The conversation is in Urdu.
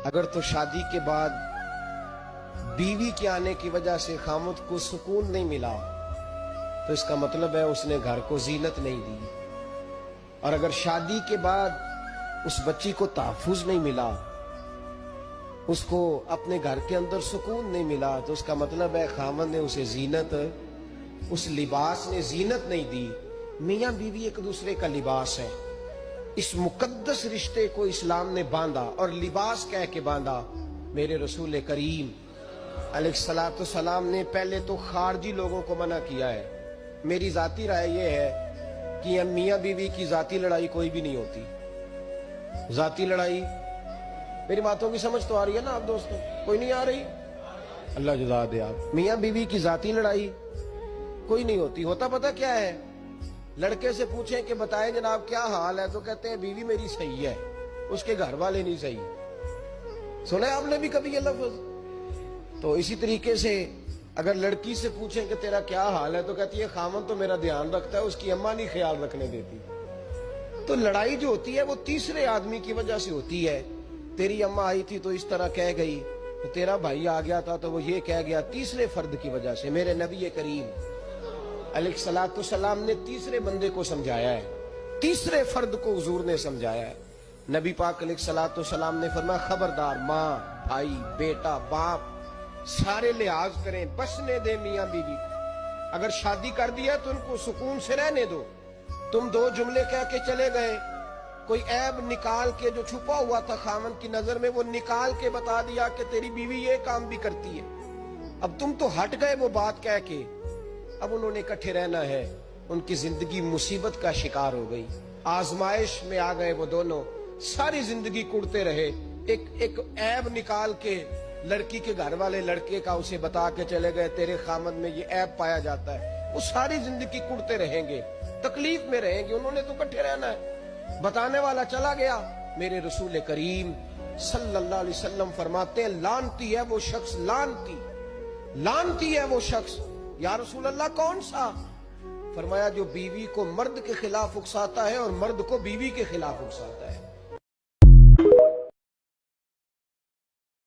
اگر تو شادی کے بعد بیوی کے آنے کی وجہ سے خامد کو سکون نہیں ملا تو اس کا مطلب ہے اس نے گھر کو زینت نہیں دی، اور اگر شادی کے بعد اس بچی کو تحفظ نہیں ملا، اس کو اپنے گھر کے اندر سکون نہیں ملا، تو اس کا مطلب ہے خامد نے اسے زینت، اس لباس نے زینت نہیں دی۔ میاں بیوی ایک دوسرے کا لباس ہے، اس مقدس رشتے کو اسلام نے باندھا اور لباس کہہ کے باندھا۔ میرے رسول کریم علیہ السلام نے پہلے تو خارجی لوگوں کو منع کیا ہے۔ میری ذاتی رائے یہ ہے کہ میاں بیوی کی ذاتی لڑائی کوئی بھی نہیں ہوتی۔ ذاتی لڑائی، میری باتوں کی سمجھ تو آ رہی ہے نا آپ دوستوں؟ کوئی نہیں آ رہی؟ اللہ جزا دے آپ۔ میاں بیوی کی ذاتی لڑائی کوئی نہیں ہوتی۔ ہوتا پتہ کیا ہے؟ لڑکے سے پوچھیں کہ بتائیں جناب کیا حال ہے، تو کہتے ہیں بیوی میری صحیح ہے، اس کے گھر والے نہیں صحیح۔ سنا ہے آپ نے بھی کبھی یہ لفظ؟ تو اسی طریقے سے اگر لڑکی سے پوچھیں کہ تیرا کیا حال ہے، تو کہتی ہے خامن تو میرا دھیان رکھتا ہے، اس کی اماں نہیں خیال رکھنے دیتی۔ تو لڑائی جو ہوتی ہے وہ تیسرے آدمی کی وجہ سے ہوتی ہے۔ تیری اماں آئی تھی تو اس طرح کہہ گئی، تو تیرا بھائی آ گیا تھا تو وہ یہ کہہ گیا، تیسرے فرد کی وجہ سے۔ میرے نبی کریم علیہ السلام نے تیسرے بندے کو سمجھایا ہے، تیسرے فرد کو حضور نے سمجھایا ہے۔ نبی پاک علیہ السلام نے فرمایا خبردار، ماں، بھائی، بیٹا، باپ، سارے لحاظ کریں، بسنے دے میاں بیوی۔ اگر شادی کر دیا تو ان کو سکون سے رہنے دو۔ تم دو جملے کہہ کے چلے گئے، کوئی عیب نکال کے جو چھپا ہوا تھا خامن کی نظر میں، وہ نکال کے بتا دیا کہ تیری بیوی یہ کام بھی کرتی ہے۔ اب تم تو ہٹ گئے وہ بات کہہ کے، اب انہوں نے اکٹھے رہنا ہے، ان کی زندگی مصیبت کا شکار ہو گئی، آزمائش میں آ گئے وہ دونوں، ساری زندگی کڑتے رہے۔ ایک عیب نکال کے لڑکی کے گھر والے لڑکے کا اسے بتا کے چلے گئے، تیرے خامد میں یہ عیب پایا جاتا ہے، وہ ساری زندگی کڑتے رہیں گے، تکلیف میں رہیں گے۔ انہوں نے تو اکٹھے رہنا ہے، بتانے والا چلا گیا۔ میرے رسول کریم صلی اللہ علیہ وسلم فرماتے ہیں لعنتی ہے وہ شخص، لعنتی ہے وہ شخص۔ یا رسول اللہ کون سا؟ فرمایا جو بیوی کو مرد کے خلاف اکساتا ہے اور مرد کو بیوی کے خلاف اکساتا ہے۔